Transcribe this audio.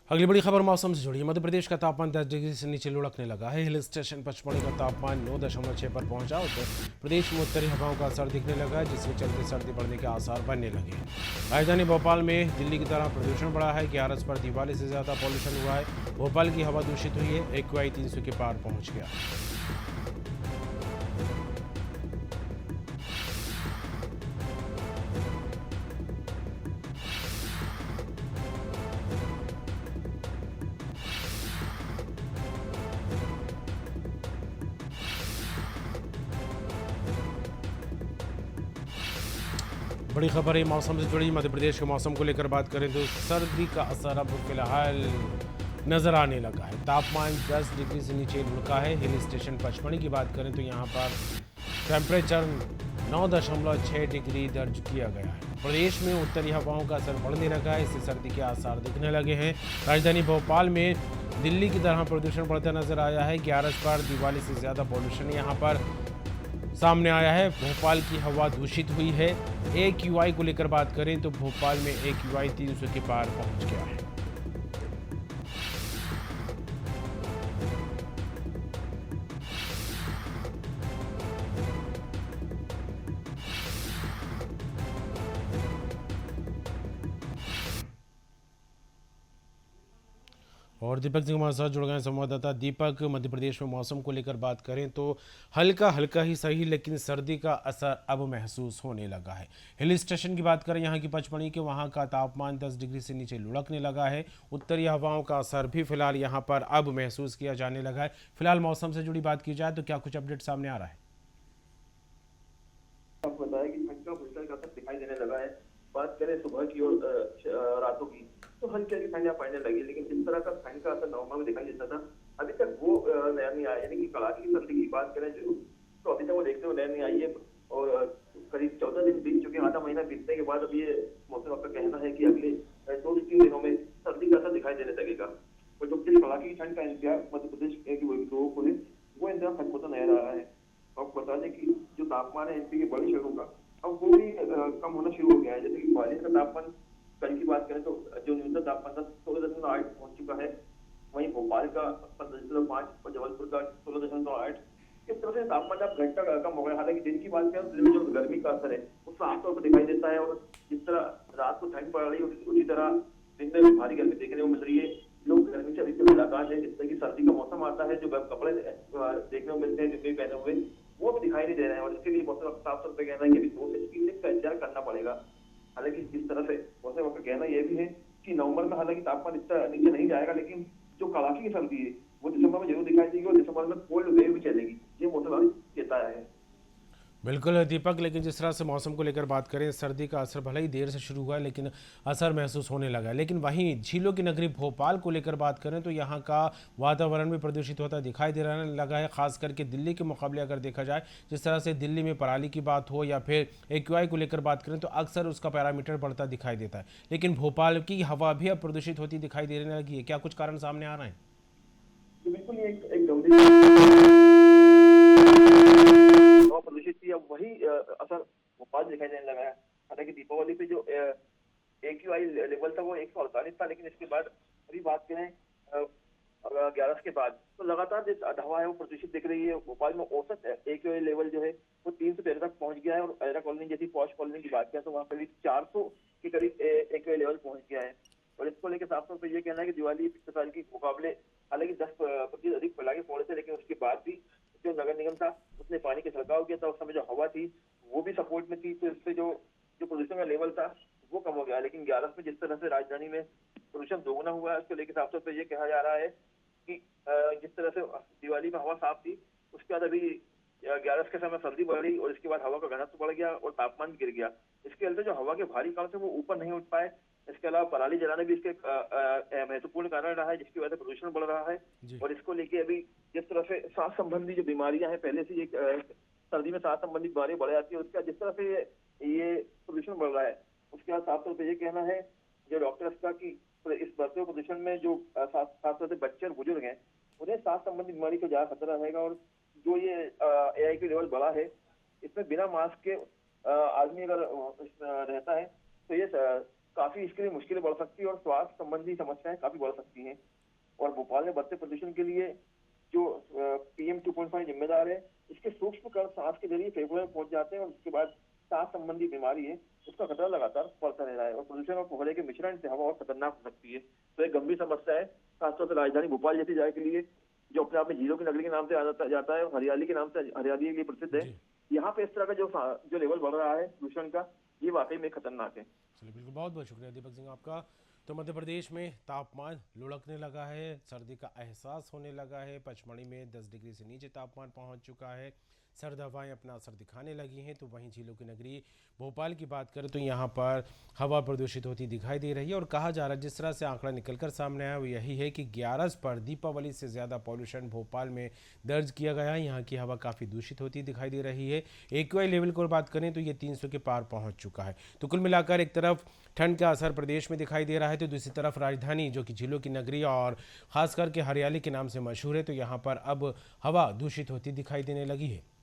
अगली बड़ी खबर मौसम से जुड़ी है। मध्य प्रदेश का तापमान 10 डिग्री से नीचे लुढ़कने लगा है। हिल स्टेशन पचमढ़ी का तापमान 9.6 पर पहुंचा। उत्तर प्रदेश में उत्तरी हवाओं का असर दिखने लगा है, जिसके चलते सर्दी बढ़ने के आसार बनने लगे हैं। राजधानी भोपाल में दिल्ली की तरह प्रदूषण बढ़ा है। 11 पर दिवाली से ज्यादा पॉल्यूशन हुआ है। भोपाल की हवा दूषित हुई है। AQI 300 के पार पहुंच गया। बड़ी खबर है मौसम से जुड़ी। मध्य प्रदेश के मौसम को लेकर बात करें तो सर्दी का असर अब फिलहाल नजर आने लगा है। तापमान 10 डिग्री से नीचे लुढ़का है। हिल स्टेशन पचमढ़ी की बात करें तो यहाँ पर टेम्परेचर 9.6 डिग्री दर्ज किया गया है। प्रदेश में उत्तरी हवाओं का असर बढ़ने लगा है। इससे सर्दी के आसार दिखने लगे हैं। राजधानी भोपाल में दिल्ली की तरह प्रदूषण बढ़ता नजर आया है। 11 पर दिवाली से ज्यादा पॉल्यूशन यहाँ पर सामने आया है। भोपाल की हवा दूषित हुई है। AQI को लेकर बात करें तो भोपाल में AQI 300 के पार पहुंच गया है। और दीपक सिंह हमारे साथ जुड़ गए हैं संवाददाता। दीपक, मध्य प्रदेश में मौसम को लेकर बात करें तो हल्का हल्का ही सही, लेकिन सर्दी का असर अब महसूस होने लगा है। हिल स्टेशन की बात करें यहाँ की पचमढ़ी के, वहाँ का तापमान 10 डिग्री से नीचे लुढ़कने लगा है। उत्तरी हवाओं का असर भी फिलहाल यहाँ पर अब महसूस किया जाने लगा है। फिलहाल मौसम से जुड़ी बात की जाए तो क्या कुछ अपडेट सामने आ रहा है? आपको बताया कि ठंड का भूचाल का असर दिखाई देने लगा है। बात करें सुबह की और रातों की, तो हल्की हल्की ठंड यहाँ पड़ने लगी, लेकिन जिस तरह का ठंड का असर नवंबर में दिखाई देता था, अभी तक वो नया नहीं आया। यानी कि कड़ाके की सर्दी की बात करें जो, तो अभी तक वो देखते हुए नया नहीं आई है। और करीब 14 दिन बीत चुके हैं। आधा महीना बीतने के बाद अब ये मौसम का कहना है कि अगले 2 से 3 दिनों में सर्दी का असर दिखाई देने लगेगा। और जो जिस कड़ाके की ठंड का इंतजार मध्य प्रदेश के लोगों को है, वो इंतजार खत्म होता नजर आ रहा है। आपको बता दें कि जो तापमान है एमपी के बड़े शहरों का, अब वो भी कम होना शुरू हो गया है। जैसे कि ग्वालियर का तापमान कल की बात करें तो जो न्यूनतम तापमान था 16.8 पहुंच चुका है। वहीं भोपाल का 15.5 और जबलपुर का 16.8। इस तरह से तापमान अब घंटा कम हो गया। हालांकि दिन की बात करें तो दिन में जो गर्मी का असर है वो साफ तौर पर दिखाई देता है। और जिस तरह रात को ठंड पड़ रही है उसी तरह दिन में भी भारी गर्मी देखने को मिल रही है। लोग गर्मी से अभी तक मुलाकात है। जिस तरह की सर्दी का मौसम आता है, जो कपड़े देखने को मिलते हैं जितने भी पहने हुए, वो भी दिखाई नहीं दे रहे हैं। और इसके लिए मौसम साफ तौर पर कहना है कि अभी 2 से 3 दिन का इंतजार करना पड़ेगा। हालांकि इस तरह से मौसम का कहना यह भी है कि नवंबर में हालांकि तापमान इतना नीचे नहीं जाएगा, लेकिन जो कड़ाके की सर्दी है वो दिसंबर में जरूर दिखाई देगी। और दिसंबर में कोल्ड वेव भी चलेगी, ये मौसम अभी चेताया है। बिल्कुल दीपक, लेकिन जिस तरह से मौसम को लेकर बात करें, सर्दी का असर भले ही देर से शुरू हुआ है लेकिन असर महसूस होने लगा है। लेकिन वहीं झीलों की नगरी भोपाल को लेकर बात करें तो यहाँ का वातावरण भी प्रदूषित होता दिखाई दे रहा लगा है। खास करके दिल्ली के मुकाबले अगर देखा जाए, जिस तरह से दिल्ली में पराली की बात हो या फिर AQI को लेकर बात करें तो अक्सर उसका पैरामीटर बढ़ता दिखाई देता है। लेकिन भोपाल की हवा भी अब प्रदूषित होती दिखाई देने लगी है। क्या कुछ कारण सामने आ रहे हैं? तो बिल्कुल ये एक गंभीर हवा प्रदूषित थी, अब वही असर भोपाल में दिखाई देने लगा है। हालांकि दीपावली पे जो AQI लेवल था वो 148 था, लेकिन इसके बाद अभी बात करें 11 के बाद, तो लगातार जो हवा है वो प्रदूषित दिख रही है। भोपाल में औसत AQI लेवल जो है वो 313 तक पहुंच गया है। और एरा कॉलोनी जैसी पॉश कॉलोनी की बात करें तो वहाँ करीब 400 के करीब AQI लेवल पहुंच गया है। और इसको लेकर साफ तौर पर यह कहना है कि दिवाली पिछले साल के मुकाबले हालांकि 10% अधिक पटाखे फोड़े थे, लेकिन उसके बाद भी जो नगर निगम था उसने पानी का छिड़काव किया था। उस समय जो हवा थी वो भी सपोर्ट में थी, तो इससे जो जो प्रदूषण का लेवल था वो कम हो गया। लेकिन 11 में जिस तरह से राजधानी में प्रदूषण दोगुना हुआ है, उसको लेकर साफ तौर पर यह कहा जा रहा है कि जिस तरह से दिवाली में हवा साफ थी, उसके बाद अभी 11 के समय सर्दी बढ़ी और इसके बाद हवा का घनत्व बढ़ गया और तापमान गिर गया। इसके चलते जो हवा के भारी कण थे वो ऊपर नहीं उठ पाए। इसके अलावा पराली जलाना भी इसके महत्वपूर्ण कारण रहा है, जिसकी वजह से प्रदूषण बढ़ रहा है। जी। और इसको लेके अभी जिस तरह से सांस संबंधी जो बीमारियां हैं, पहले से एक सर्दी में सांस संबंधी बीमारी बढ़ जाती है, उसका जिस तरह से ये प्रदूषण बढ़ रहा है, उसके बाद साफ तौर पर ये कहना है जो डॉक्टर्स का कि इस बढ़ते हुए प्रदूषण में जो खासतौर से बच्चे और बुजुर्ग हैं, उन्हें सांस संबंधी बीमारी का ज्यादा खतरा रहेगा। और जो ये AI की लेवल बढ़ा है, इसमें बिना मास्क के आदमी अगर रहता है तो ये काफी इसके लिए मुश्किलें बढ़ सकती है और स्वास्थ्य संबंधी समस्याएं काफी बढ़ सकती हैं। और भोपाल में बढ़ते प्रदूषण के लिए जो PM 2.5 जिम्मेदार है, इसके सूक्ष्म कण सांस के जरिए फेफड़ों में पहुंच जाते हैं और उसके बाद सांस संबंधी बीमारी है उसका खतरा लगातार बढ़ता रह रहा है और प्रदूषण और कोहरे के मिश्रण से हवा और खतरनाक हो सकती है। तो एक गंभीर समस्या है, खासतौर पर राजधानी भोपाल जैसी जगह के लिए जो अपने आप में झीलों की नगरी के नाम से जाता है और हरियाली के नाम से हरियाली के लिए प्रसिद्ध है। जी यहाँ पे इस तरह का जो लेवल बढ़ रहा है प्रदूषण का, ये वाकई में खतरनाक है। चलिए बिल्कुल, बहुत बहुत शुक्रिया दीपक सिंह आपका। तो मध्य प्रदेश में तापमान लुढ़कने लगा है, सर्दी का एहसास होने लगा है। पचमढ़ी में 10 डिग्री से नीचे तापमान पहुंच चुका है, सर्द हवाएं अपना असर दिखाने लगी हैं। तो वहीं झीलों की नगरी भोपाल की बात करें तो यहाँ पर हवा प्रदूषित होती दिखाई दे रही है और कहा जा रहा है, जिस तरह से आंकड़ा निकलकर सामने आया वो यही है कि 11 पर दीपावली से ज़्यादा पॉल्यूशन भोपाल में दर्ज किया गया है। यहाँ की हवा काफ़ी दूषित होती दिखाई दे रही है। AQI लेवल को बात करें तो ये 300 के पार पहुँच चुका है। तो कुल मिलाकर एक तरफ ठंड का असर प्रदेश में दिखाई दे रहा है तो दूसरी तरफ राजधानी जो कि झीलों की नगरी और खास करके हरियाली के नाम से मशहूर है, तो यहाँ पर अब हवा दूषित होती दिखाई देने लगी है।